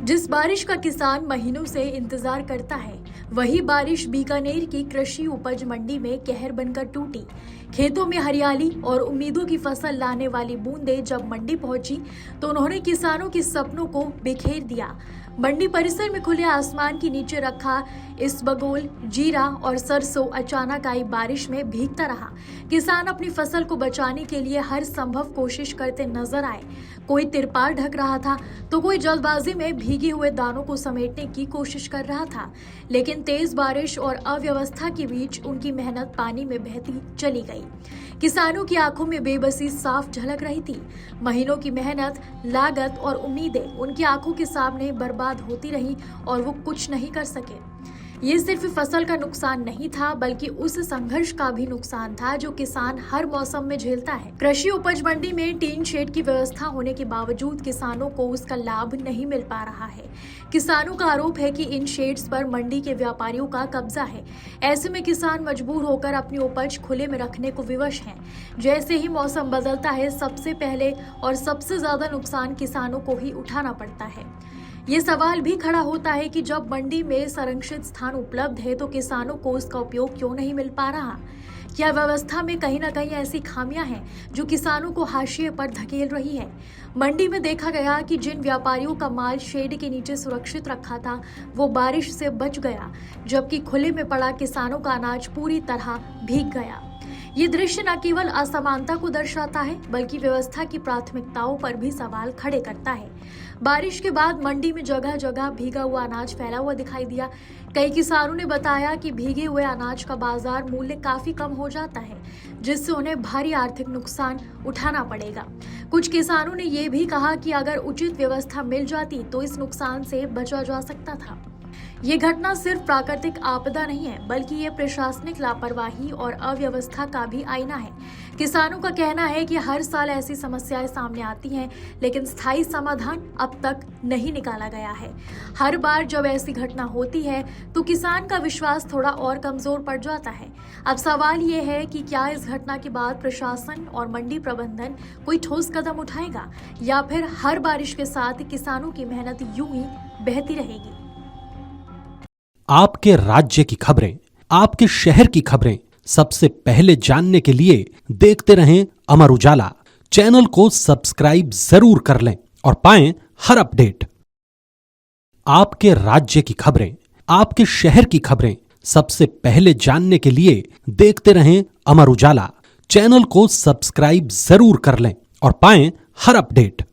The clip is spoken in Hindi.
जिस बारिश का किसान महीनों से इंतजार करता है, वही बारिश बीकानेर की कृषि उपज मंडी में कहर बनकर टूटी। खेतों में हरियाली और उम्मीदों की फसल लाने वाली बूंदें जब मंडी पहुंची तो उन्होंने किसानों के सपनों को बिखेर दिया। मंडी परिसर में खुले आसमान के नीचे रखा इसबगोल, जीरा और सरसों अचानक आई बारिश में भीगता रहा। किसान अपनी फसल को बचाने के लिए हर संभव कोशिश करते नजर आए। कोई तिरपाल ढक रहा था तो कोई जल्दबाजी में भीगे हुए दानों को समेटने की कोशिश कर रहा था, लेकिन तेज बारिश और अव्यवस्था के बीच उनकी मेहनत पानी में बहती चली गई। किसानों की आंखों में बेबसी साफ झलक रही थी। महीनों की मेहनत, लागत और उम्मीदें उनकी आंखों के सामने बर्बाद होती रही और वो कुछ नहीं कर सके। ये सिर्फ फसल का नुकसान नहीं था, बल्कि उस संघर्ष का भी नुकसान था जो किसान हर मौसम में झेलता है। कृषि उपज मंडी में टीन शेड की व्यवस्था होने के बावजूद किसानों को उसका लाभ नहीं मिल पा रहा है। किसानों का आरोप है कि इन शेड्स पर मंडी के व्यापारियों का कब्जा है। ऐसे में किसान मजबूर होकर अपनी उपज खुले में रखने को विवश हैं। जैसे ही मौसम बदलता है, सबसे पहले और सबसे ज्यादा नुकसान किसानों को ही उठाना पड़ता है। ये सवाल भी खड़ा होता है कि जब मंडी में संरक्षित स्थान उपलब्ध है तो किसानों को उसका उपयोग क्यों नहीं मिल पा रहा? क्या व्यवस्था में कहीं ना कहीं ऐसी खामियां हैं जो किसानों को हाशिए पर धकेल रही है? मंडी में देखा गया कि जिन व्यापारियों का माल शेड के नीचे सुरक्षित रखा था, वो बारिश से बच गया, जबकि खुले में पड़ा किसानों का अनाज पूरी तरह भीग गया। ये दृश्य न केवल असमानता को दर्शाता है, बल्कि व्यवस्था की प्राथमिकताओं पर भी सवाल खड़े करता है। बारिश के बाद मंडी में जगह जगह भीगा हुआ अनाज फैला हुआ दिखाई दिया। कई किसानों ने बताया कि भीगे हुए अनाज का बाजार मूल्य काफी कम हो जाता है, जिससे उन्हें भारी आर्थिक नुकसान उठाना पड़ेगा। कुछ किसानों ने ये भी कहा कि अगर उचित व्यवस्था मिल जाती तो इस नुकसान से बचा जा सकता था। ये घटना सिर्फ प्राकृतिक आपदा नहीं है, बल्कि ये प्रशासनिक लापरवाही और अव्यवस्था का भी आईना है। किसानों का कहना है कि हर साल ऐसी समस्याएं सामने आती हैं, लेकिन स्थायी समाधान अब तक नहीं निकाला गया है। हर बार जब ऐसी घटना होती है तो किसान का विश्वास थोड़ा और कमजोर पड़ जाता है। अब सवाल ये है कि क्या इस घटना के बाद प्रशासन और मंडी प्रबंधन कोई ठोस कदम उठाएगा, या फिर हर बारिश के साथ किसानों की मेहनत यूं ही बहती रहेगी। आपके राज्य की खबरें, आपके शहर की खबरें सबसे पहले जानने के लिए देखते रहें अमर उजाला। चैनल को सब्सक्राइब जरूर कर लें और पाएं हर अपडेट। आपके राज्य की खबरें, आपके शहर की खबरें सबसे पहले जानने के लिए देखते रहें अमर उजाला। चैनल को सब्सक्राइब जरूर कर लें और पाएं हर अपडेट।